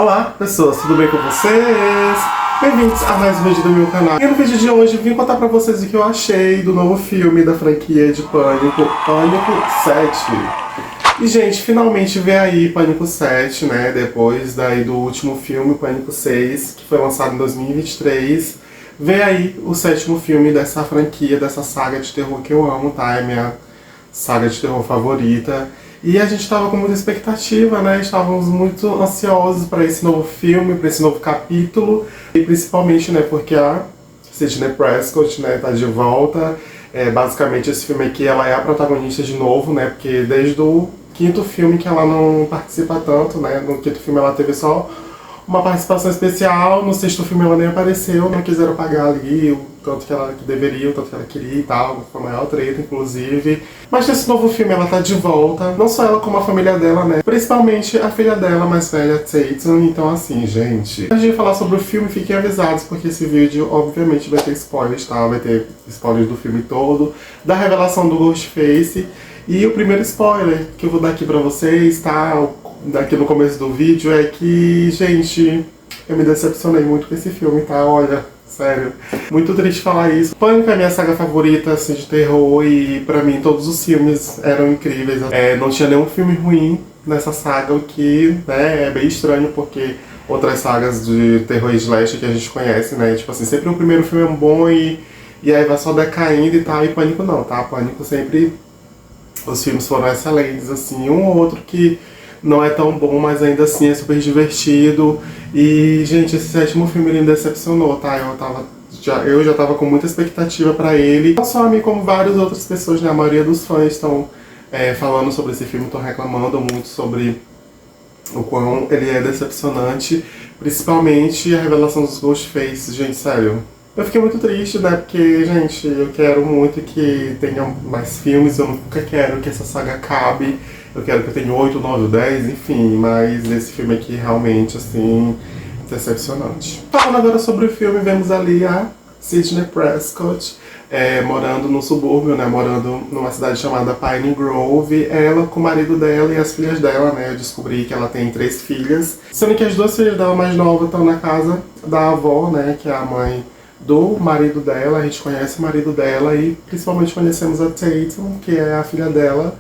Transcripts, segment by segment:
Olá pessoas, tudo bem com vocês? Bem-vindos a mais um vídeo do meu canal. E no vídeo de hoje eu vim contar pra vocês o que eu achei do novo filme da franquia de Pânico, Pânico 7. E gente, finalmente veio aí Pânico 7, né? Depois daí do último filme, Pânico 6, que foi lançado em 2023. Veio aí o sétimo filme dessa franquia, dessa saga de terror que eu amo, tá? É minha saga de terror favorita. E a gente estava com muita expectativa, né? Estávamos muito ansiosos para esse novo filme, para esse novo capítulo. E principalmente, né, porque a Sidney Prescott, né, tá de volta. Basicamente, esse filme aqui, ela é a protagonista de novo, né? Porque desde o quinto filme que ela não participa tanto, né? No quinto filme ela teve só uma participação especial, no sexto filme ela nem apareceu, não quiseram pagar ali o tanto que ela deveria, o tanto que ela queria e tal, foi a maior treta, inclusive. Mas nesse novo filme ela tá de volta, não só ela como a família dela, né? Principalmente a filha dela, mais velha, Tatum. Então assim, gente, antes de falar sobre o filme, fiquem avisados, porque esse vídeo, obviamente, vai ter spoilers, tá? Vai ter spoilers do filme todo, da revelação do Ghostface. E o primeiro spoiler que eu vou dar aqui pra vocês, tá? Daqui no começo do vídeo é que, gente, eu me decepcionei muito com esse filme, tá? Olha, sério, muito triste falar isso. Pânico é a minha saga favorita, assim, de terror, e pra mim todos os filmes eram incríveis. Não tinha nenhum filme ruim nessa saga, o que, né, é bem estranho, porque outras sagas de terror e slash que a gente conhece, né, tipo assim, sempre o primeiro filme é bom e aí vai só decaindo e tal, e Pânico não, tá? Pânico sempre, os filmes foram excelentes, assim, um ou outro que não é tão bom, mas ainda assim é super divertido. E, gente, esse sétimo filme ele me decepcionou, tá? Eu já tava com muita expectativa pra ele. Não só a mim, como várias outras pessoas, né? A maioria dos fãs estão falando sobre esse filme, estão reclamando muito sobre o quão ele é decepcionante. Principalmente a revelação dos Ghostface, gente, sério. Eu fiquei muito triste, né? Porque, gente, eu quero muito que tenham mais filmes, eu nunca quero que essa saga acabe. Eu quero que eu tenha 8, 9, 10, enfim, mas esse filme aqui realmente, assim, decepcionante. Falando agora sobre o filme, vemos ali a Sidney Prescott morando no subúrbio, né, morando numa cidade chamada Pine Grove, ela com o marido dela e as filhas dela, né, eu descobri que ela tem 3 filhas, sendo que as 2 filhas dela mais novas estão na casa da avó, né, que é a mãe do marido dela. A gente conhece o marido dela e principalmente conhecemos a Tatum, que é a filha dela,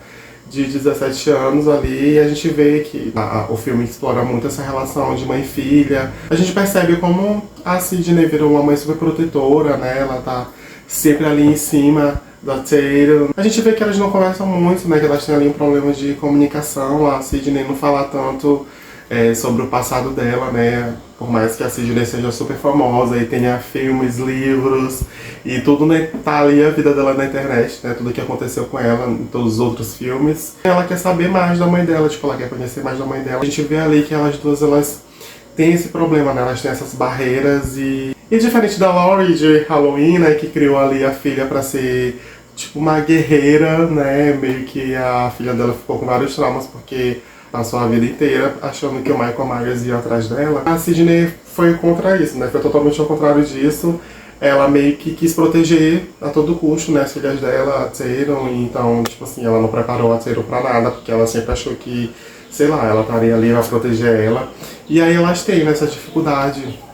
de 17 anos ali, e a gente vê que o filme explora muito essa relação de mãe e filha. A gente percebe como a Sidney virou uma mãe super protetora, né? Ela tá sempre ali em cima da Tatum. A gente vê que elas não conversam muito, né? Que elas têm ali um problema de comunicação. A Sidney não fala tanto sobre o passado dela, né? Por mais que a Sidney seja super famosa e tenha filmes, livros e tudo, né, tá ali a vida dela na internet, né, tudo que aconteceu com ela em todos os outros filmes. Ela quer saber mais da mãe dela, tipo, ela quer conhecer mais da mãe dela. A gente vê ali que elas duas, elas têm esse problema, né, elas têm essas barreiras e diferente da Laurie de Halloween, né, que criou ali a filha pra ser tipo uma guerreira, né, meio que a filha dela ficou com vários traumas porque passou a vida inteira achando que o Michael Myers ia atrás dela. A Sidney foi contra isso, né? Foi totalmente ao contrário disso. Ela meio que quis proteger a todo custo, né, as filhas dela, a Tatum. Então, tipo assim, ela não preparou a Tatum pra nada, porque ela sempre achou que, sei lá, ela estaria ali pra proteger ela. E aí elas têm, né, essa dificuldade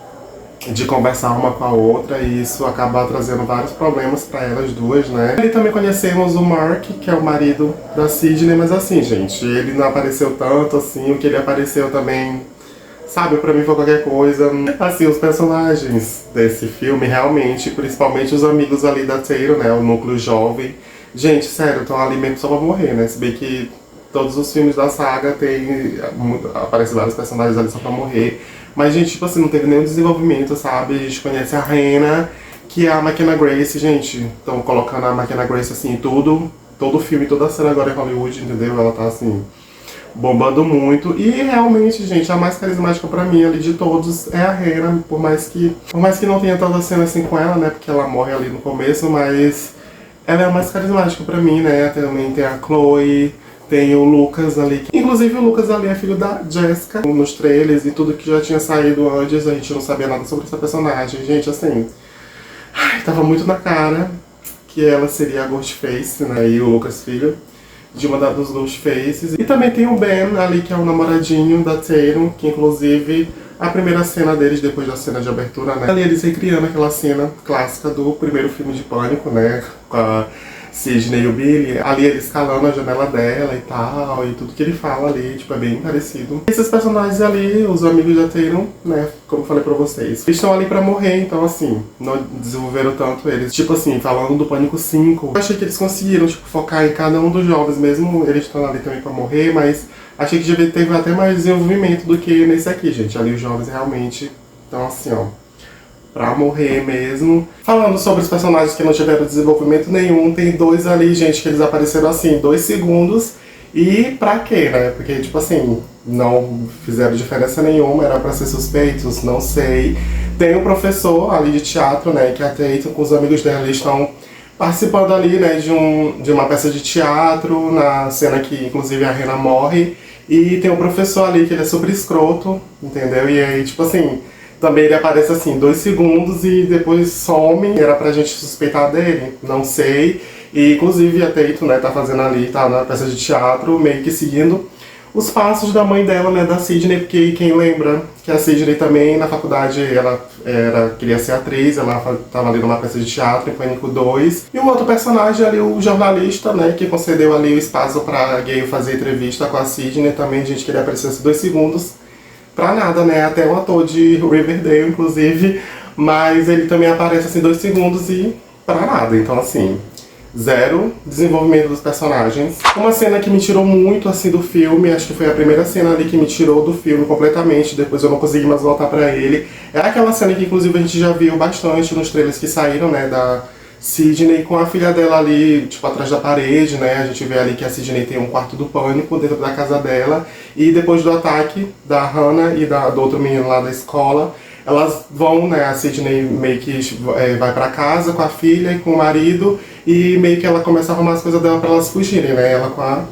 de conversar uma com a outra, e isso acaba trazendo vários problemas para elas duas, né? E também conhecemos o Mark, que é o marido da Sidney, mas assim, gente, ele não apareceu tanto, assim, o que ele apareceu também, sabe, pra mim foi qualquer coisa. Assim, os personagens desse filme, realmente, principalmente os amigos ali da Tatum, né, o núcleo jovem, gente, sério, estão ali mesmo só pra morrer, né? Se bem que todos os filmes da saga aparecem vários personagens ali só pra morrer. Mas, gente, tipo assim, não teve nenhum desenvolvimento, sabe? A gente conhece a Hannah, que é a McKenna Grace, gente. Estão colocando a McKenna Grace, assim, em todo filme, toda cena agora em Hollywood, entendeu? Ela tá, assim, bombando muito. E, realmente, gente, a mais carismática pra mim, ali, de todos, é a Hannah. Por mais que não tenha tanta cena, assim, com ela, né? Porque ela morre ali no começo, mas ela é a mais carismática pra mim, né? Também tem a Chloe. Tem o Lucas ali, inclusive o Lucas ali é filho da Jessica. Nos trailers e tudo que já tinha saído antes, a gente não sabia nada sobre essa personagem. Gente, assim, tava muito na cara que ela seria a Ghostface, né, e o Lucas filho. de uma dos Ghostfaces. E também tem o Ben ali, que é o namoradinho da Tatum, que inclusive a primeira cena deles, depois da cena de abertura, né? Ali eles recriando aquela cena clássica do primeiro filme de Pânico, né? Com a Sidney e o Billy, ali ele escalando a janela dela e tal, e tudo que ele fala ali, tipo, é bem parecido. Esses personagens ali, os amigos da Tatum, né, como eu falei pra vocês, estão ali pra morrer, então assim, não desenvolveram tanto eles. Tipo assim, falando do Pânico 5, eu achei que eles conseguiram, tipo, focar em cada um dos jovens, mesmo eles estão ali também pra morrer, mas achei que teve até mais desenvolvimento do que nesse aqui, gente. Ali os jovens realmente estão assim, ó, pra morrer mesmo. Falando sobre os personagens que não tiveram desenvolvimento nenhum, tem dois ali, gente, que eles apareceram assim, 2 segundos. E pra quê, né? Porque, tipo assim, não fizeram diferença nenhuma, era pra ser suspeitos, não sei. Tem um professor ali de teatro, né, que a Tatum com os amigos dela, eles estão participando ali, né, de uma peça de teatro, na cena que, inclusive, a Rena morre. E tem um professor ali que ele é super escroto, entendeu? E aí, tipo assim, também ele aparece assim, 2 segundos e depois some. Era pra gente suspeitar dele? Não sei. E inclusive a Tatum, né, tá fazendo ali, tá na peça de teatro, meio que seguindo os passos da mãe dela, né, da Sidney, porque quem lembra que a Sidney também na faculdade queria ser atriz, ela tava ali numa peça de teatro em Pânico 2. E o outro personagem ali, o jornalista, né, que concedeu ali o espaço pra Gale fazer entrevista com a Sidney, também a gente queria aparecer esses 2 segundos. Pra nada, né? Até um ator de Riverdale, inclusive, mas ele também aparece assim 2 segundos e pra nada. Então, assim, zero desenvolvimento dos personagens. Uma cena que me tirou muito assim do filme, acho que foi a primeira cena ali que me tirou do filme completamente, depois eu não consegui mais voltar pra ele. É aquela cena que inclusive a gente já viu bastante nos trailers que saíram, né, da Sidney com a filha dela ali, tipo, atrás da parede, né? A gente vê ali que a Sidney tem um quarto do pânico dentro da casa dela. E depois do ataque da Hannah e do outro menino lá da escola, elas vão, né? A Sidney meio que vai pra casa com a filha e com o marido. E meio que ela começa a arrumar as coisas dela pra elas fugirem, né? Ela com a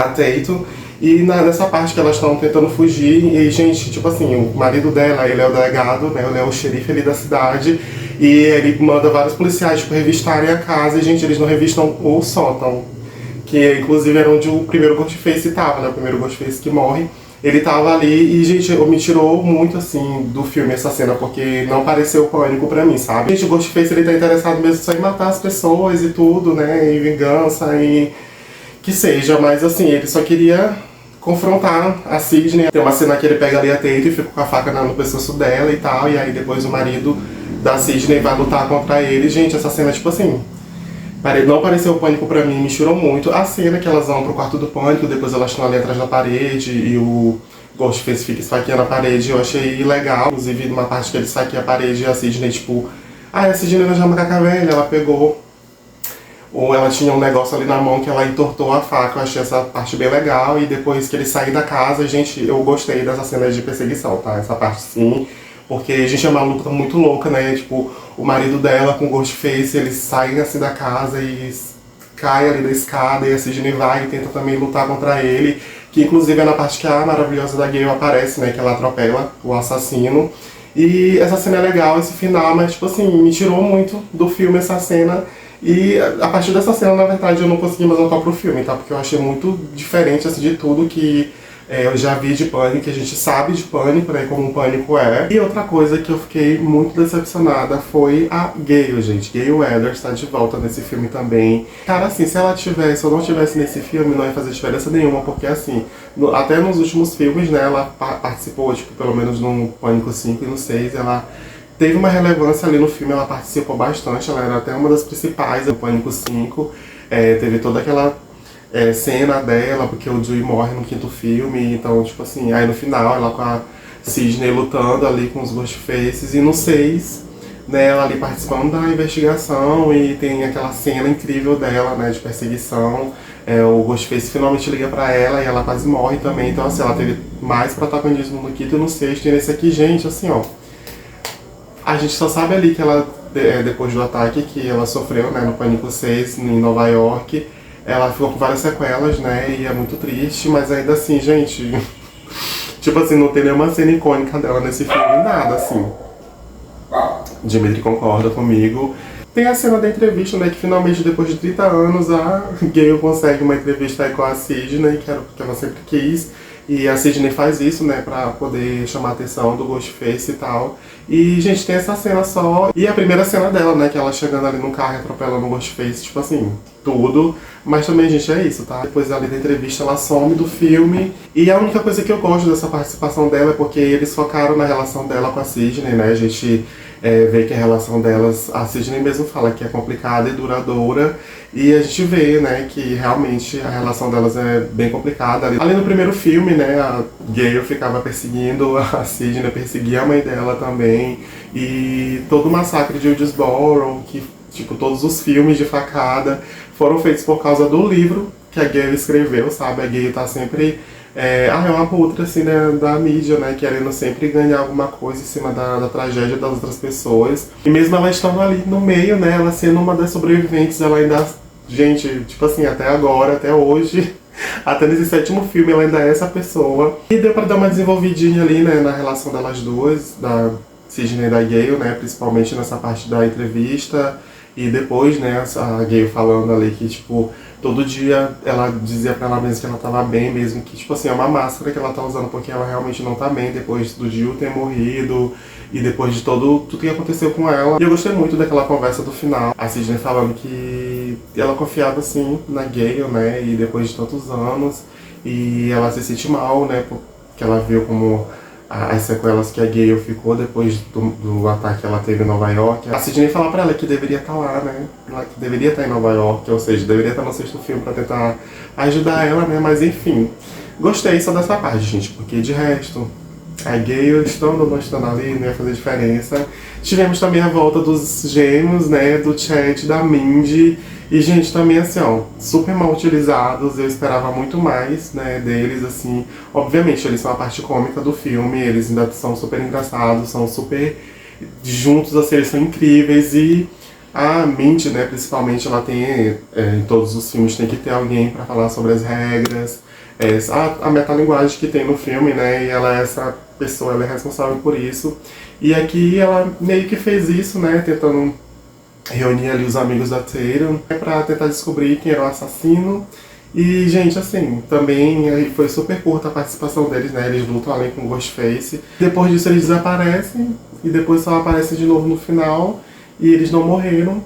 Tatum. E nessa parte que elas estão tentando fugir, e gente, tipo assim, o marido dela, ele é o delegado, né? Ele é o xerife ali da cidade. E ele manda vários policiais, tipo, revistarem a casa. E, gente, eles não revistam o sótão, que inclusive era onde o primeiro Ghostface tava, né? O primeiro Ghostface que morre. Ele tava ali e, gente, me tirou muito, assim, do filme essa cena, porque não pareceu Pânico pra mim, sabe? Gente, o Ghostface, ele tá interessado mesmo só em matar as pessoas e tudo, né? Em vingança e que seja, mas, assim, ele só queria confrontar a Sidney. Tem uma cena que ele pega ali a Tatum e fica com a faca no pescoço dela e tal, e aí depois o marido da Sidney vai lutar contra ele. Gente, essa cena, tipo assim, não pareceu o Pânico pra mim, me chorou muito. A cena que elas vão pro quarto do Pânico, depois elas estão ali atrás da parede e o Ghostface fica esfaqueando a parede, eu achei legal. Inclusive, numa parte que ele esfaqueia a parede e a Sidney, tipo, a Sidney já é macaca velha, ela pegou, ou ela tinha um negócio ali na mão que ela entortou a faca. Eu achei essa parte bem legal. E depois que ele saiu da casa, gente, eu gostei dessa cena de perseguição, tá? Essa parte sim. Porque a gente é uma luta muito louca, né? Tipo, o marido dela com o Ghostface, eles saem assim da casa e caem ali da escada. E a Sidney vai e tenta também lutar contra ele. Que inclusive é na parte que a maravilhosa da Gale aparece, né? Que ela atropela o assassino. E essa cena é legal, esse final, mas tipo assim, me tirou muito do filme essa cena. E a partir dessa cena, na verdade, eu não consegui mais voltar pro filme, tá? Porque eu achei muito diferente, assim, de tudo que eu já vi de Pânico, que a gente sabe de Pânico, né? Como o Pânico é. E outra coisa que eu fiquei muito decepcionada foi a Gale, gente. Gale Weathers tá de volta nesse filme também. Cara, assim, se ela tivesse ou não tivesse nesse filme, não ia fazer diferença nenhuma, porque, assim, até nos últimos filmes, né? Ela participou, tipo, pelo menos no Pânico 5 e no 6, ela teve uma relevância ali no filme, ela participou bastante, ela era até uma das principais do Pânico 5. Teve toda aquela cena dela, porque o Dewey morre no 5º filme, então, tipo assim, aí no final ela com a Sidney lutando ali com os Ghostfaces, e no 6, né, ela ali participando da investigação, e tem aquela cena incrível dela, né, de perseguição. O Ghostface finalmente liga pra ela e ela quase morre também, então assim, ela teve mais protagonismo no 5º e no 6º, e nesse aqui, gente, assim, ó, a gente só sabe ali que ela, depois do ataque que ela sofreu, né, no Pânico 6, em Nova York, ela ficou com várias sequelas, né, e é muito triste, mas ainda assim, gente, tipo assim, não tem nenhuma cena icônica dela nesse filme, nada, assim. Dimitri concorda comigo. Tem a cena da entrevista, né, que finalmente depois de 30 anos a Gale consegue uma entrevista aí com a Sidney, que era o que ela sempre quis. E a Sidney faz isso, né, pra poder chamar a atenção do Ghostface e tal. E, gente, tem essa cena só. E a primeira cena dela, né, que ela chegando ali no carro e atropelando o Ghostface, tipo assim, tudo. Mas também, gente, é isso, tá? Depois ali da entrevista ela some do filme. E a única coisa que eu gosto dessa participação dela é porque eles focaram na relação dela com a Sidney, né? A gente vê que a relação delas, a Sidney mesmo fala que é complicada e duradoura. E a gente vê, né, que realmente a relação delas é bem complicada. Ali no primeiro filme, né, a Gale ficava perseguindo a Sidney, perseguia a mãe dela também. E todo o massacre de Woodsboro, que, tipo, todos os filmes de facada foram feitos por causa do livro que a Gale escreveu, sabe? A Gale tá sempre... é uma puta, assim, né, da mídia, né? Querendo sempre ganhar alguma coisa em cima da tragédia das outras pessoas. E mesmo ela estando ali no meio, né? Ela sendo uma das sobreviventes, ela ainda... Gente, tipo assim, até agora, até hoje... Até nesse 7º filme ela ainda é essa pessoa. E deu pra dar uma desenvolvidinha ali, né? Na relação delas duas, da Sidney e da Gale, né? Principalmente nessa parte da entrevista. E depois, né, a Gale falando ali que, tipo, todo dia ela dizia pra ela mesma que ela tava bem, mesmo que, tipo assim, é uma máscara que ela tá usando porque ela realmente não tá bem depois do Jill ter morrido e depois de tudo que aconteceu com ela. E eu gostei muito daquela conversa do final, a Sidney falando que ela confiava, assim, na Gale, né, e depois de tantos anos, e ela se sente mal, né, porque ela viu como... as sequelas que a Gale ficou depois do ataque que ela teve em Nova York. A Sidney fala pra ela que deveria estar lá, né? Que deveria estar em Nova York, ou seja, deveria estar no 6º filme pra tentar ajudar ela, né? Mas enfim, gostei só dessa parte, gente, porque de resto, a Gale estando ou não estando ali não ia fazer diferença. Tivemos também a volta dos gêmeos, né? Do Chad e da Mindy. E, gente, também, assim, ó, super mal utilizados, eu esperava muito mais, né, deles, assim. Obviamente, eles são a parte cômica do filme, eles ainda são super engraçados, são super juntos, assim, eles são incríveis. E a Mindy, né, principalmente, ela tem, em todos os filmes, tem que ter alguém pra falar sobre as regras, a metalinguagem que tem no filme, né, e ela é essa pessoa, ela é responsável por isso. E aqui ela meio que fez isso, né, tentando... reunir ali os amigos da Tatum pra tentar descobrir quem era o assassino. E, gente, assim, também foi super curta a participação deles, né? Eles lutam além com o Ghostface. Depois disso eles desaparecem e depois só aparecem de novo no final. E eles não morreram.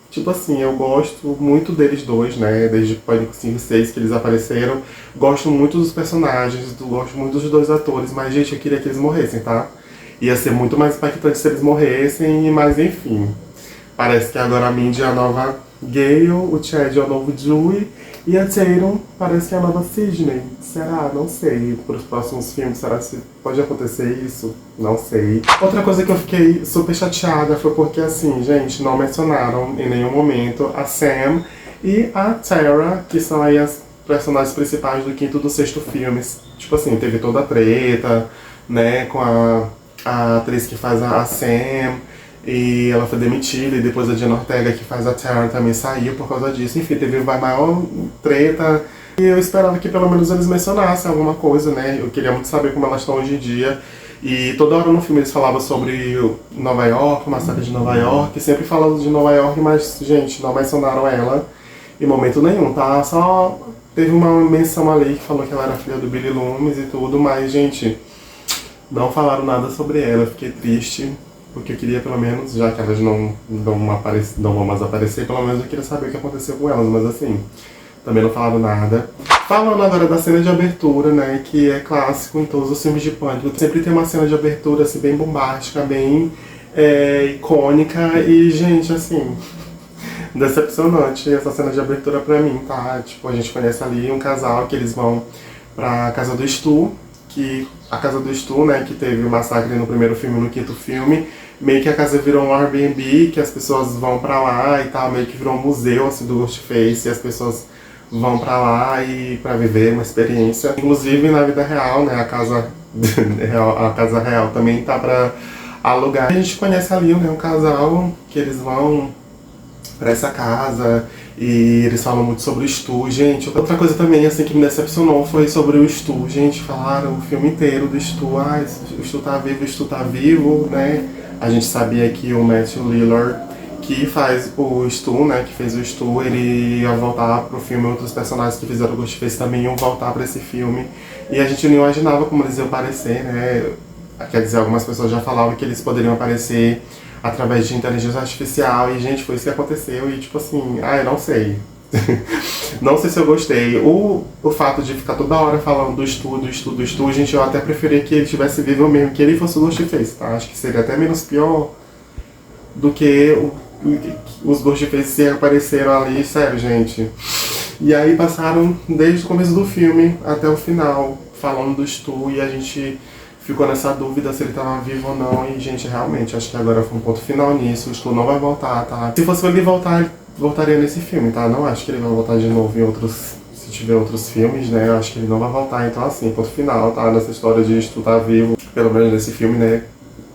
Tipo assim, eu gosto muito deles dois, né? Desde Pânico 5 e 6 que eles apareceram. Gosto muito dos personagens, gosto muito dos dois atores, mas, gente, eu queria que eles morressem, tá? Ia ser muito mais impactante se eles morressem, mas enfim. Parece que agora a Mindy é a nova Gale, o Chad é o novo Dewey e a Tatum parece que é a nova Sidney. Será? Não sei. Para os próximos filmes, será que pode acontecer isso? Não sei. Outra coisa que eu fiquei super chateada foi porque, assim, gente, não mencionaram em nenhum momento a Sam e a Tara, que são aí as personagens principais do 5º e do 6º filmes. Tipo assim, teve toda a treta, né, com a atriz que faz a Sam. E ela foi demitida, e depois a Jenna Ortega, que faz a Tara, também saiu por causa disso. Enfim, teve uma maior treta. E eu esperava que pelo menos eles mencionassem alguma coisa, né? Eu queria muito saber como elas estão hoje em dia. E toda hora no filme eles falavam sobre Nova York, o massacre de Nova York. Sempre falando de Nova York, mas, gente, não mencionaram ela em momento nenhum, tá? Só teve uma menção ali que falou que ela era filha do Billy Loomis e tudo, mas, gente, não falaram nada sobre ela. Eu fiquei triste. Porque eu queria pelo menos, já que elas não vão mais aparecer, pelo menos eu queria saber o que aconteceu com elas, mas assim, também não falaram nada. Falando agora da cena de abertura, né, que é clássico em todos os filmes de pânico, sempre tem uma cena de abertura assim, bem bombástica, bem icônica e, gente, assim, decepcionante essa cena de abertura pra mim, tá? Tipo, a gente conhece ali um casal que eles vão pra casa do Stu, que a casa do Stu, né, que teve o massacre no primeiro filme e no 5º filme, meio que a casa virou um Airbnb, que as pessoas vão pra lá e tal, meio que virou um museu, assim, do Ghostface, e as pessoas vão pra lá e pra viver uma experiência. Inclusive, na vida real, né, a casa real também tá pra alugar. A gente conhece ali, né, um casal que eles vão pra essa casa e eles falam muito sobre o Stu. Gente, outra coisa também assim que me decepcionou foi sobre o Stu. Gente, falaram o filme inteiro do Stu. Ah, o Stu tá vivo, né? A gente sabia que o Matthew Lillard, que faz o Stu, né, que fez o Stu, ele ia voltar pro filme, outros personagens que fizeram o Ghostface também iam voltar pra esse filme. E a gente não imaginava como eles iam aparecer, né? Quer dizer, algumas pessoas já falavam que eles poderiam aparecer através de inteligência artificial. E, gente, foi isso que aconteceu. E, tipo assim, eu não sei. Não sei se eu gostei. O fato de ficar toda hora falando do Stu, gente, eu até preferia que ele tivesse vivo mesmo, que ele fosse o Ghostface, tá? Acho que seria até menos pior do que os Ghostfaces que apareceram ali, sério, gente. E aí passaram desde o começo do filme até o final, falando do Stu, e a gente ficou nessa dúvida se ele tava vivo ou não. E, gente, realmente, acho que agora foi um ponto final nisso. O Stu não vai voltar, tá? Se fosse pra ele voltar, ele voltaria nesse filme, tá? Não acho que ele vai voltar de novo em outros... Se tiver outros filmes, né? Eu acho que ele não vai voltar. Então, assim, ponto final, tá? Nessa história de Stu tá vivo, pelo menos nesse filme, né?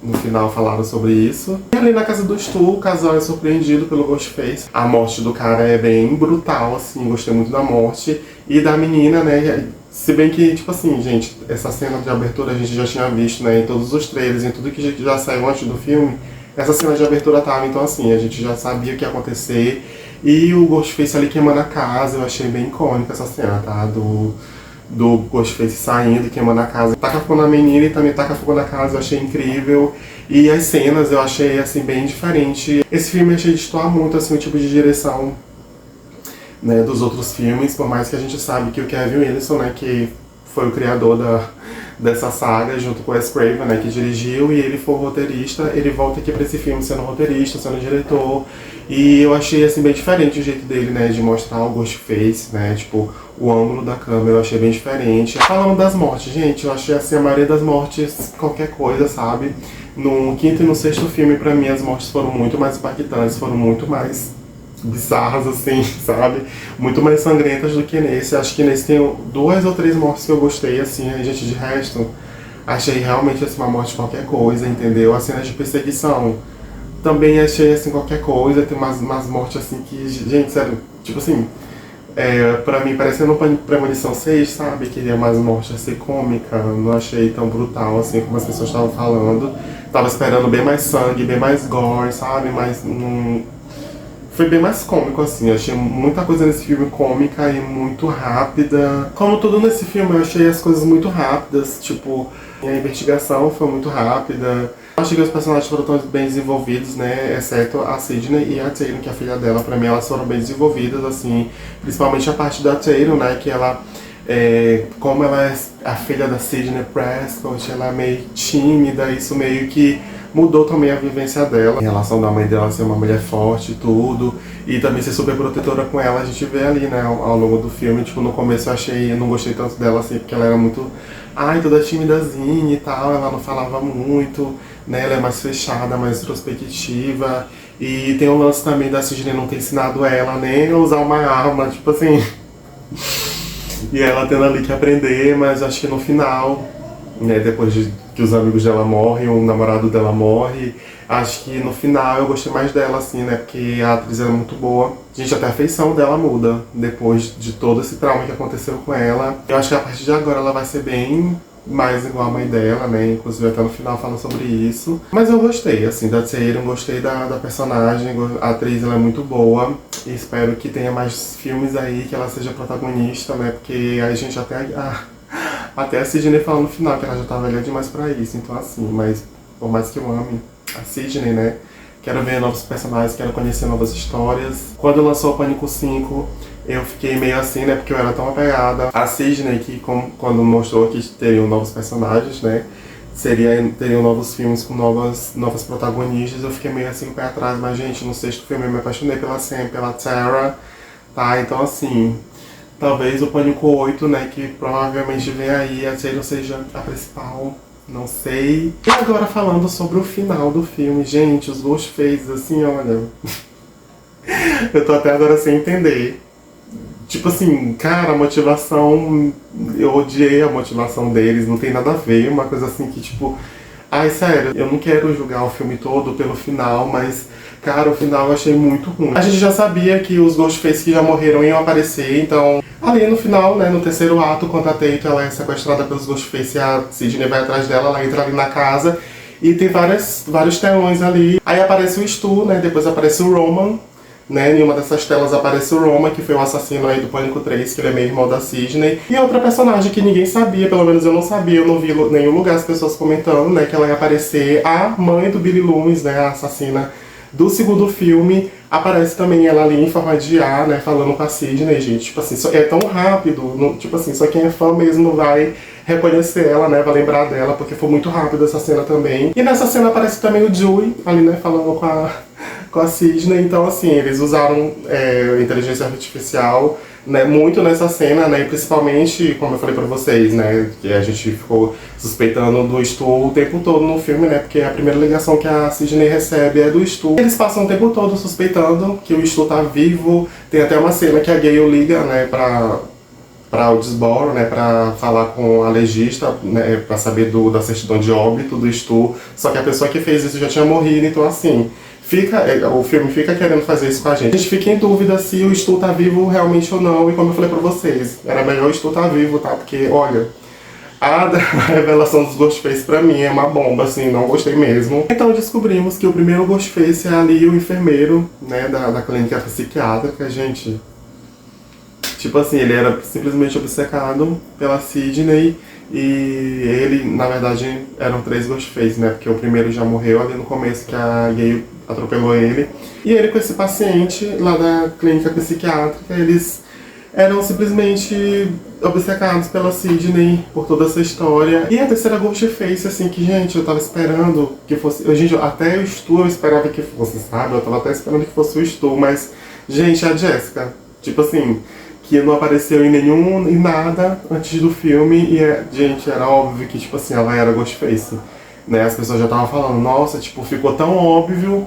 No final falaram sobre isso. E ali na casa do Stu, o casal é surpreendido pelo Ghostface. A morte do cara é bem brutal, assim, gostei muito da morte. E da menina, né? Se bem que, tipo assim, gente, essa cena de abertura a gente já tinha visto, né? Em todos os trailers, em tudo que já saiu antes do filme. Essa cena de abertura tava, então assim, a gente já sabia o que ia acontecer. E o Ghostface ali queimando a casa, eu achei bem icônica essa cena, tá? Do Ghostface saindo e queimando a casa. Taca fogo na menina e também taca fogo na casa, eu achei incrível. E as cenas eu achei, assim, bem diferente. Esse filme eu achei de destoar muito, assim, o tipo de direção, né, dos outros filmes, por mais que a gente sabe que o Kevin Wilson, né, que foi o criador dessa saga, junto com o Wes Craven, né, que dirigiu, e ele foi o roteirista, ele volta aqui pra esse filme sendo roteirista, sendo diretor, e eu achei, assim, bem diferente o jeito dele, né, de mostrar o Ghostface, né, tipo, o ângulo da câmera eu achei bem diferente. Falando das mortes, gente, eu achei, assim, a maioria das mortes qualquer coisa, sabe? No quinto e no sexto filme, pra mim, as mortes foram muito mais impactantes, foram muito mais bizarras, assim, sabe? Muito mais sangrentas do que nesse. Acho que nesse tem 2 ou 3 mortes que eu gostei, assim, a gente, de resto, achei realmente, assim, uma morte qualquer coisa, entendeu? As cenas de perseguição também achei, assim, qualquer coisa. Tem umas mortes, assim, que, gente, sério, tipo assim, pra mim, parecendo Premonição 6, sabe? Queria mais morte, assim, cômica, não achei tão brutal, assim, como as pessoas estavam falando. Tava esperando bem mais sangue, bem mais gore, sabe? Mas foi bem mais cômico, assim. Eu achei muita coisa nesse filme cômica e muito rápida. Como tudo nesse filme, eu achei as coisas muito rápidas. Tipo, a investigação foi muito rápida. Eu achei que os personagens foram tão bem desenvolvidos, né? Exceto a Sidney e a Taylor, que é a filha dela. Pra mim, elas foram bem desenvolvidas, assim. Principalmente a parte da Taylor, né? Que ela... como ela é a filha da Sidney Prescott, ela é meio tímida. Isso meio que mudou também a vivência dela, em relação da mãe dela ser uma mulher forte e tudo, e também ser super protetora com ela. A gente vê ali, né, ao longo do filme. Tipo, no começo eu não gostei tanto dela, assim, porque ela era muito, toda timidazinha e tal, ela não falava muito, né, ela é mais fechada, mais introspectiva, e tem o lance também da Sidney não ter ensinado ela nem a usar uma arma, tipo assim, e ela tendo ali que aprender. Mas acho que no final, né, depois que os amigos dela morrem, o namorado dela morre, acho que no final eu gostei mais dela, assim, né, porque a atriz era muito boa. Gente, até a feição dela muda depois de todo esse trauma que aconteceu com ela. Eu acho que a partir de agora ela vai ser bem mais igual a mãe dela, né, inclusive até no final fala sobre isso. Mas eu gostei, assim, da Taylor, gostei da personagem, a atriz, ela é muito boa, e espero que tenha mais filmes aí, que ela seja protagonista, né, porque a gente até a Sidney falou no final que ela já tá velha demais pra isso, então assim, mas por mais que eu ame a Sidney, né, quero ver novos personagens, quero conhecer novas histórias. Quando lançou o Pânico 5, eu fiquei meio assim, né, porque eu era tão apegada a Sidney, que quando mostrou que teriam novos personagens, né, teriam novos filmes com novas protagonistas, eu fiquei meio assim, com o pé atrás. Mas, gente, no sexto filme eu me apaixonei pela Sam, pela Tara, tá, então assim... Talvez o Pânico 8, né, que provavelmente vem aí, a Taylor seja a principal, não sei. E agora falando sobre o final do filme, gente, os Ghostfaces, assim, olha... eu tô até agora sem entender. Tipo assim, cara, a motivação... eu odiei a motivação deles, não tem nada a ver, uma coisa assim que, tipo... Ai, sério, eu não quero julgar o filme todo pelo final, mas... Cara, o final eu achei muito ruim. A gente já sabia que os Ghostfaces que já morreram iam aparecer, então... Ali no final, né, no terceiro ato, quando a Tate ela é sequestrada pelos Ghostfaces e a Sidney vai atrás dela, ela entra ali na casa E tem vários telões ali. Aí aparece o Stu, né? Depois aparece o Roman, né? Em uma dessas telas aparece o Roman, que foi o assassino aí do Pânico 3, que ele é meio irmão da Sidney. E outra personagem que ninguém sabia, pelo menos eu não sabia, eu não vi em nenhum lugar as pessoas comentando, né? Que ela ia aparecer a mãe do Billy Loomis, né? A assassina do segundo filme. Aparece também ela ali em forma de A, né? Falando com a Sidney, gente. Tipo assim, é tão rápido, tipo assim, só quem é fã mesmo vai reconhecer ela, né? Vai lembrar dela, porque foi muito rápido essa cena também. E nessa cena aparece também o Dewey, ali, né? Falando com a Sidney. Então, assim, eles usaram inteligência artificial, né, muito nessa cena, né, e principalmente, como eu falei pra vocês, né, que a gente ficou suspeitando do Stu o tempo todo no filme, né, porque a primeira ligação que a Sidney recebe é do Stu. Eles passam o tempo todo suspeitando que o Stu tá vivo. Tem até uma cena que a Gale liga, né, pra Aldisboro, né, pra falar com a legista, né, pra saber da certidão de óbito do Stu, só que a pessoa que fez isso já tinha morrido, então assim, o filme fica querendo fazer isso com a gente. A gente fica em dúvida se o Stu tá vivo realmente ou não, e como eu falei pra vocês, era melhor o Stu tá vivo, tá, porque, olha, a revelação dos Ghostface pra mim é uma bomba, assim, não gostei mesmo. Então descobrimos que o primeiro Ghostface é ali o enfermeiro, né, da clínica psiquiátrica, gente. Tipo assim, ele era simplesmente obcecado pela Sidney e ele, na verdade, eram 3 Ghostface, né? Porque o primeiro já morreu ali no começo, que a Gale atropelou ele. E ele com esse paciente lá da clínica psiquiátrica, eles eram simplesmente obcecados pela Sidney por toda essa história. E a terceira Ghostface, assim, que, gente, eu tava esperando que fosse... Gente, até o Stu eu esperava que fosse, sabe? Eu tava até esperando que fosse o Stu, mas, gente, a Jessica, tipo assim, que não apareceu em nada antes do filme, e, gente, era óbvio que, tipo assim, ela era Ghostface, né? As pessoas já estavam falando, nossa, tipo, ficou tão óbvio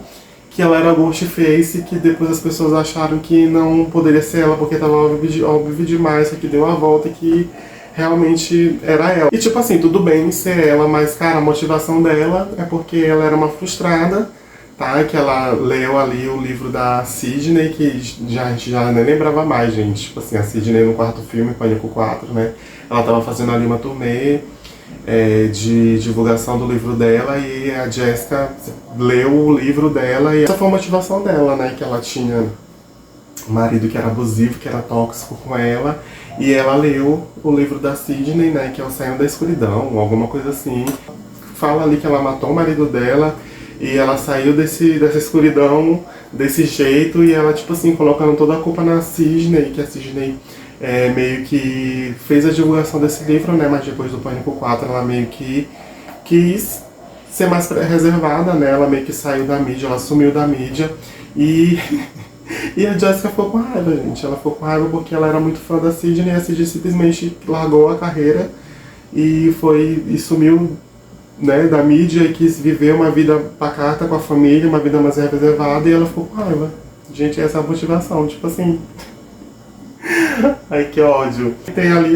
que ela era Ghostface, que depois as pessoas acharam que não poderia ser ela, porque tava óbvio demais, só que deu uma volta que realmente era ela. E, tipo assim, tudo bem ser ela, mas, cara, a motivação dela é porque ela era uma frustrada, tá? Que ela leu ali o livro da Sidney, que a gente já nem lembrava mais, gente. Tipo assim, a Sidney no quarto filme, Pânico 4, né? Ela tava fazendo ali uma turnê de divulgação do livro dela, e a Jessica leu o livro dela, e essa foi a motivação dela, né? Que ela tinha um marido que era abusivo, que era tóxico com ela, e ela leu o livro da Sidney, né? Que é o Saindo da Escuridão, alguma coisa assim. Fala ali que ela matou o marido dela, e ela saiu dessa escuridão desse jeito, e ela, tipo assim, colocando toda a culpa na Sidney, que a Sidney meio que fez a divulgação desse livro, né? Mas depois do Pânico 4 ela meio que quis ser mais reservada, né? Ela meio que saiu da mídia, ela sumiu da mídia, e, e a Jessica ficou com raiva, gente. Ela ficou com raiva porque ela era muito fã da Sidney, e a Sidney simplesmente largou a carreira e sumiu, né, da mídia, e quis viver uma vida pacata com a família, uma vida mais reservada, e ela ficou com raiva. Gente, essa é a motivação, tipo assim... Ai, que ódio. Tem ali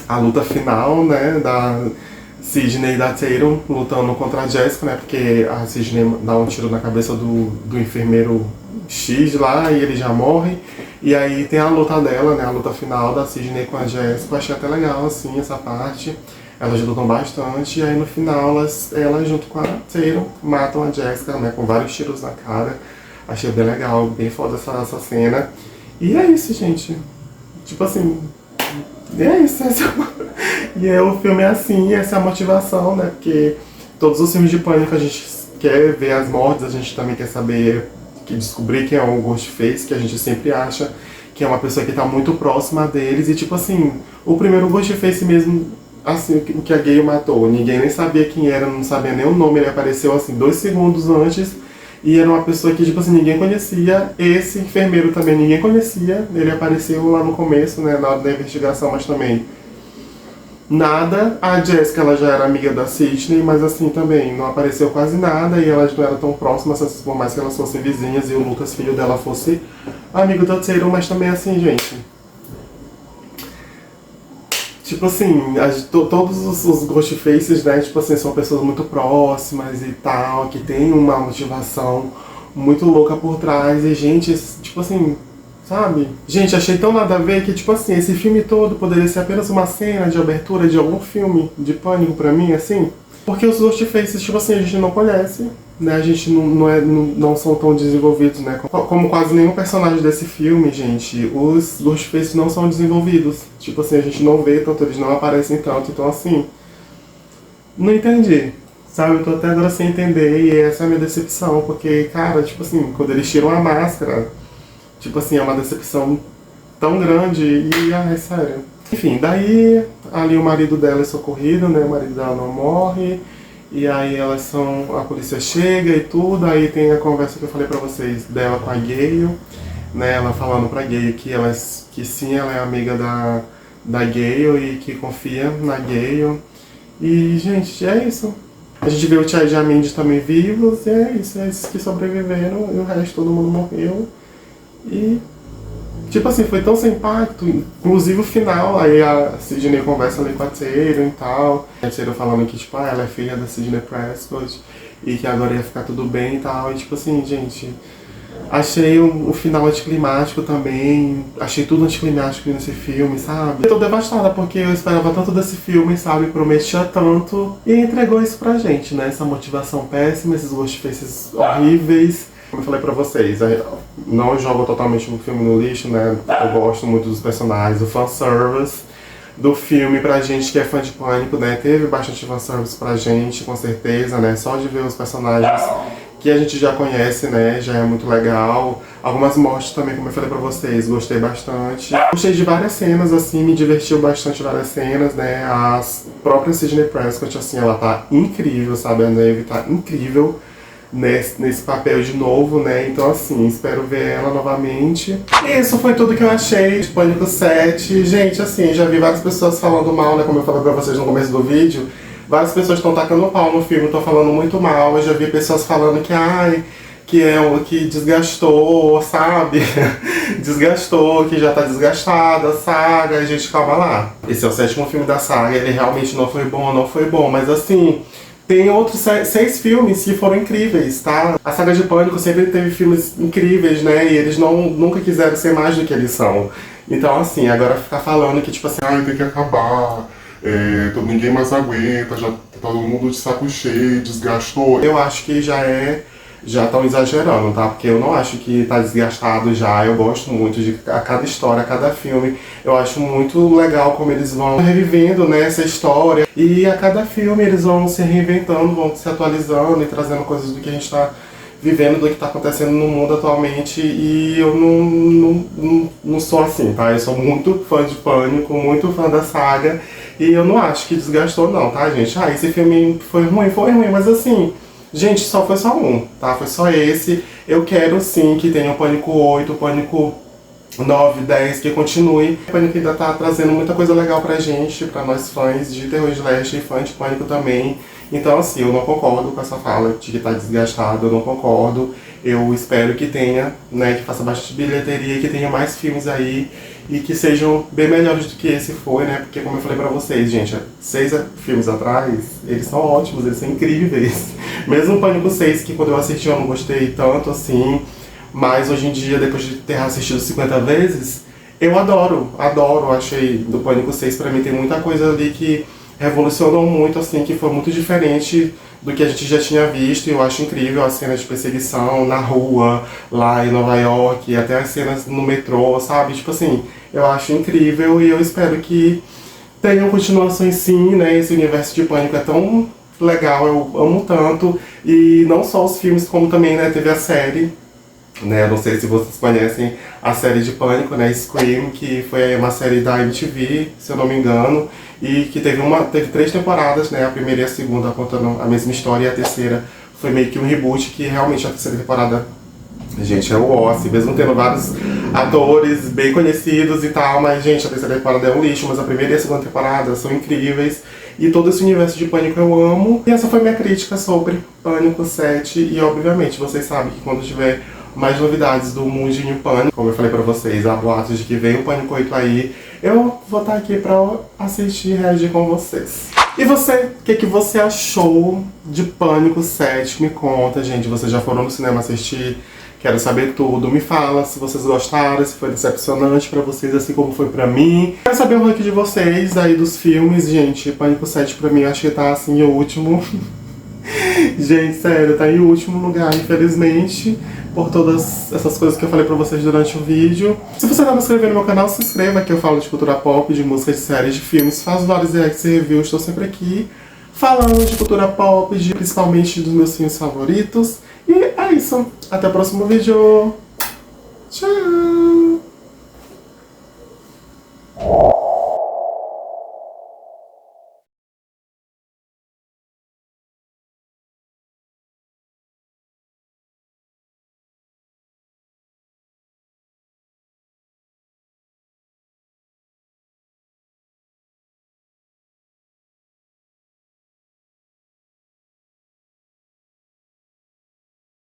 a luta final, né, da Sidney e da Tatum lutando contra a Jessica, né, porque a Sidney dá um tiro na cabeça do enfermeiro X lá, e ele já morre. E aí tem a luta dela, né, a luta final da Sidney com a Jessica. Eu achei até legal, assim, essa parte. Elas lutam bastante, e aí no final elas junto com a Tatum matam a Jessica, né, com vários tiros na cara. Achei bem legal, bem foda essa cena. E é isso, gente. Tipo assim, é isso. E o filme é assim, essa é a motivação, né? Porque todos os filmes de pânico a gente quer ver as mortes, a gente também quer saber, descobrir quem é o Ghostface, que a gente sempre acha que é uma pessoa que tá muito próxima deles. E tipo assim, o primeiro Ghostface mesmo, assim, o que a Gale matou, ninguém nem sabia quem era, não sabia nem o nome, ele apareceu assim 2 segundos antes. E era uma pessoa que, tipo assim, ninguém conhecia. Esse enfermeiro também ninguém conhecia. Ele apareceu lá no começo, né, na hora da investigação, mas também nada. A Jessica, ela já era amiga da Sidney, mas assim, também não apareceu quase nada. E elas não eram tão próximas, por mais que elas fossem vizinhas, e o Lucas, filho dela, fosse amigo da Tatum, mas também assim, gente... Tipo assim, todos os Ghostfaces, né, tipo assim, são pessoas muito próximas e tal, que tem uma motivação muito louca por trás, e gente, tipo assim, sabe? Gente, achei tão nada a ver que, tipo assim, esse filme todo poderia ser apenas uma cena de abertura de algum filme de pânico pra mim, assim. Porque os Ghostfaces, tipo assim, a gente não conhece, né? A gente não são tão desenvolvidos, né? Como quase nenhum personagem desse filme, gente, os Ghostfaces não são desenvolvidos. Tipo assim, a gente não vê tanto, eles não aparecem tanto, então assim, não entendi. Sabe, eu tô até agora sem entender e essa é a minha decepção, porque, cara, tipo assim, quando eles tiram a máscara, tipo assim, é uma decepção tão grande e, ai, sério. Enfim, daí ali o marido dela é socorrido, né? O marido dela não morre. E aí elas são. A polícia chega e tudo, aí tem a conversa que eu falei pra vocês dela com a Gale, né? Ela falando pra Gale que sim, ela é amiga da Gale e que confia na Gale. E, gente, é isso. A gente vê o Chad e a Mindy também vivos, e é isso, é esses que sobreviveram, e o resto todo mundo morreu. E, tipo assim, foi tão sem impacto, inclusive o final, aí a Sidney conversa ali com a Taylor e tal. A Taylor falando que, tipo, ela é filha da Sidney Prescott, e que agora ia ficar tudo bem e tal. E, tipo assim, gente, achei o final anticlimático também, achei tudo anticlimático nesse filme, sabe? Eu tô devastada porque eu esperava tanto desse filme, sabe? Prometia tanto e entregou isso pra gente, né? Essa motivação péssima, esses Ghostfaces horríveis. Como eu falei pra vocês, eu não jogo totalmente o filme no lixo, né? Eu gosto muito dos personagens, o fanservice do filme pra gente que é fã de Pânico, né? Teve bastante fanservice pra gente, com certeza, né? Só de ver os personagens que a gente já conhece, né, já é muito legal. Algumas mortes também, como eu falei pra vocês, gostei bastante. Gostei de várias cenas, assim, me divertiu bastante várias cenas, né, as próprias Sidney Prescott, assim, ela tá incrível, sabe, a Neve tá incrível nesse papel de novo, né, então assim, espero ver ela novamente. E isso foi tudo que eu achei de Pânico 7. Gente, assim, já vi várias pessoas falando mal, né, como eu falei pra vocês no começo do vídeo. Várias pessoas estão tacando pau no filme, estão falando muito mal. Eu já vi pessoas falando que, ai, que desgastou, sabe? Desgastou, que já tá desgastada a saga. Gente, calma lá. Esse é o 7º filme da saga, ele realmente não foi bom, mas assim, tem outros 6 filmes que foram incríveis, tá? A saga de Pânico sempre teve filmes incríveis, né? E eles nunca quiseram ser mais do que eles são. Então, assim, agora ficar falando que, tipo assim, ai, tem que acabar. Ninguém mais aguenta, já tá todo mundo de saco cheio, desgastou. Eu acho que já estão exagerando, tá? Porque eu não acho que tá desgastado já. Eu gosto muito de cada história, cada filme. Eu acho muito legal como eles vão revivendo, né, essa história. E a cada filme eles vão se reinventando, vão se atualizando e trazendo coisas do que a gente tá vivendo, do que tá acontecendo no mundo atualmente. E eu não sou assim, tá? Eu sou muito fã de Pânico, muito fã da saga. E eu não acho que desgastou não, tá, gente? Ah, esse filme foi ruim, mas assim, gente, foi só um, tá? Foi só esse. Eu quero sim que tenha o Pânico 8, o Pânico 9, 10, que continue. O Pânico ainda tá trazendo muita coisa legal pra gente, pra nós fãs de terror de leste e fã de Pânico também. Então, assim, eu não concordo com essa fala de que tá desgastado, eu não concordo. Eu espero que tenha, né, que faça bastante bilheteria, que tenha mais filmes aí e que sejam bem melhores do que esse foi, né? Porque, como eu falei pra vocês, gente, 6 filmes atrás, eles são ótimos, eles são incríveis. Mesmo o Pânico 6, que quando eu assisti eu não gostei tanto, assim, mas hoje em dia, depois de ter assistido 50 vezes, eu adoro, achei do Pânico 6, pra mim tem muita coisa ali que revolucionou muito, assim, que foi muito diferente do que a gente já tinha visto. E eu acho incrível as cenas de perseguição na rua, lá em Nova York, e até as cenas no metrô, sabe? Tipo assim, eu acho incrível e eu espero que tenham continuações sim, né? Esse universo de Pânico é tão legal, eu amo tanto. E não só os filmes, como também, né, teve a série, né? Eu não sei se vocês conhecem a série de Pânico, né? Scream, que foi uma série da MTV, se eu não me engano, e que teve 3 temporadas, né? A primeira e a segunda contando a mesma história, e a terceira foi meio que um reboot, que realmente a terceira temporada, gente, é o ócio, mesmo tendo vários atores bem conhecidos e tal, mas, gente, a terceira temporada é um lixo, mas a primeira e a segunda temporada são incríveis. E todo esse universo de Pânico eu amo. E essa foi minha crítica sobre Pânico 7, e obviamente vocês sabem que quando tiver mais novidades do Mundinho Pânico, como eu falei pra vocês, há boatos de que vem o Pânico 8 aí, eu vou estar aqui pra assistir e reagir com vocês. E você, o que você achou de Pânico 7? Me conta, gente, vocês já foram no cinema assistir? Quero saber tudo. Me fala se vocês gostaram, se foi decepcionante pra vocês, assim como foi pra mim. Quero saber o ranking de vocês aí dos filmes, gente. Pânico 7 pra mim, acho que tá assim, o último. Gente, sério, tá em último lugar, infelizmente, por todas essas coisas que eu falei pra vocês durante o vídeo. Se você não me inscrever no meu canal, se inscreva, que eu falo de cultura pop, de músicas, de séries, de filmes, faço vários reacts e reviews, estou sempre aqui falando de cultura pop, principalmente dos meus filmes favoritos. E é isso, até o próximo vídeo. Tchau!